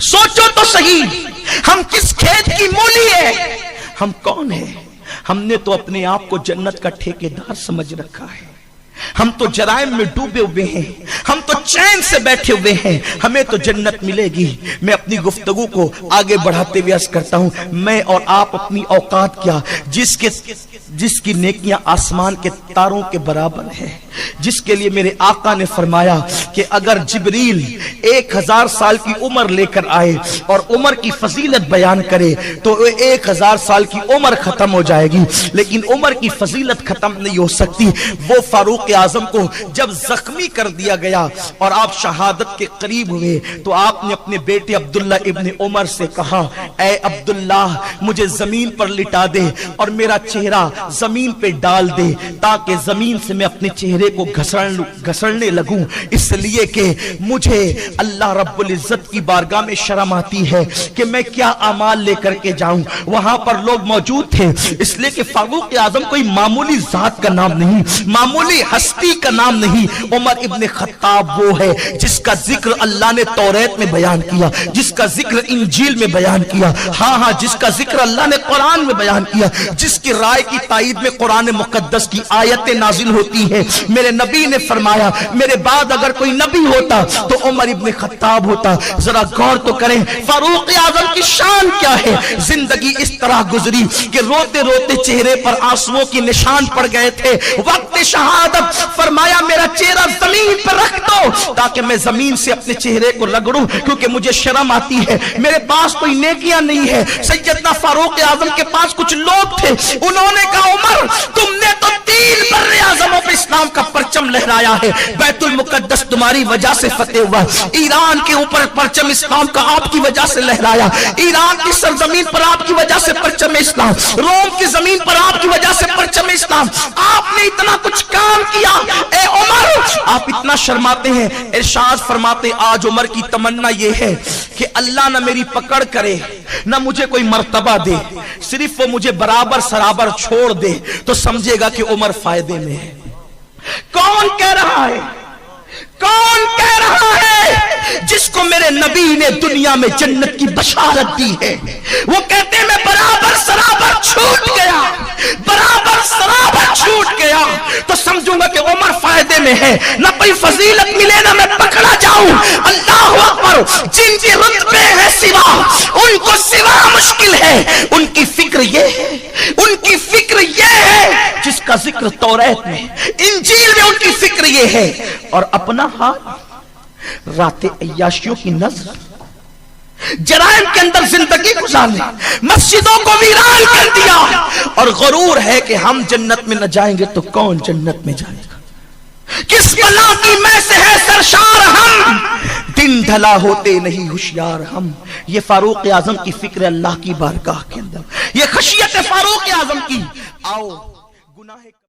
सोचो तो सही, हम किस खेत की मूली है? हम कौन है? हमने तो अपने आप को जन्नत का ठेकेदार समझ रखा है। हम तो जराइम में डूबे हुए हैं, हम तो चैन से बैठे हुए हैं, हमें तो जन्नत मिलेगी। मैं अपनी गुफ्तगू को आगे बढ़ाते हुए अर्ज करता हूं, मैं और आप अपनी औकात क्या, जिसकी नेकियां आसमान के तारों के बराबर है, जिसके लिए मेरे आका ने फरमाया कि अगर जिब्रील 1000 साल की उम्र लेकर आए और उम्र की फजीलत बयान करे तो 1000 साल की उम्र खत्म हो जाएगी, लेकिन उम्र की फजीलत खत्म नहीं हो सकती। वो फारूक आजम को जब जख्मी कर दिया गया और आप शहादत के करीब हुए तो आपने अपने बेटे अब्दुल्ला इब्ने उमर से कहा, ऐ अब्दुल्ला, मुझे जमीन पर लिटा दे और मेरा चेहरा जमीन पे डाल दे, ताकि जमीन से मैं अपने चेहरे को घसड़ने लगूं, इसलिए कि मुझे अल्लाह रब्बुल इज्जत की बारगाह में शर्म आती है कि मैं क्या अमाल लेकर के जाऊं। वहां पर लोग मौजूद थे, इसलिए कि फारूक आजम कोई मामूली जात का नाम नहीं, मामूली हस्ती का नाम नहीं। उमर इब्ने खत्ताब वो है जिसका जिक्र अल्लाह ने तौरात में बयान किया, जिसका जिक्र इंजील में बयान किया, हाँ, जिसका जिक्र अल्लाह ने कुरान में बयान किया, जिसकी राय की ताईद में कुरान मुकद्दस की आयतें नाजिल होती है। मेरे नबी ने फरमाया, मेरे बाद अगर कोई नबी होता तो उमर इब्ने खत्ताब होता। जरा गौर तो करें, फारूक आजम की शान क्या है। जिंदगी इस तरह गुजरी कि रोते रोते चेहरे पर आंसुओं के निशान पड़ गए थे। वक्त शहादत फरमाया, मेरा चेहरा जमीन पर रख दो ताकि मैं जमीन से अपने चेहरे को रगड़ूं, क्योंकि मुझे शर्म आती है, मेरे पास कोई नेकियां नहीं है। सैयदना फारूक आजम के पास कुछ लोग थे, उन्होंने कहा, उमर, तुमने तो 3 बर्रे आज़मों पे इस्लाम का परचम लहराया है, बैतुल मुकद्दस तुम्हारी वजह से फतेह हुआ, ईरान के ऊपर परचम इस्लाम का आपकी वजह से लहराया, ईरान की सरजमीन पर आपकी वजह से परचम इस्लाम, रोम की जमीन पर आपकी वजह से परचम इस्लाम, आपने इतना कुछ काम किया। ए उमर, आप इतना शर्माते हैं। इरशाद फरमाते, आज उमर की तमन्ना यह है कि अल्लाह ना मेरी पकड़ करे, ना मुझे कोई मर्तबा दे, सिर्फ वो मुझे बराबर सराबर छोड़ दे तो समझेगा कि उमर फायदे में है। कौन कह रहा है? कौन कह रहा है? जिसको मेरे नबी ने दुनिया में जन्नत की बशारत दी है। वो कहते हैं, मैं बराबर सराबर छूट गया, बराबर सराबर छूट गया तो समझूंगा कि उमर फायदे में है, ना कोई फजीलत मिले ना मैं पकड़ा जाऊं। अल्लाह अकबर, जिनके रुतबे है सिवा, उनको सिवा मुश्किल है। उनकी फिक्र ये है, उनकी फिक्र ये है जिसका जिक्र तौरात में, इंजील में उनकी फिक्र ये है। और अपना हाथ राते अय्याशियों की नजर, जराइम के अंदर जिंदगी गुजारने, मस्जिदों को वीरान कर दिया और गरूर है कि हम जन्नत में न जाएंगे तो कौन जन्नत में जाएगा। किस बला की मैं से है सरशार हम, दिन ढला होते नहीं होशियार हम। ये फारूक आजम की फिक्र अल्लाह की बारगाह के अंदर, ये खशियत फारूक आजम की। आओ गुनाह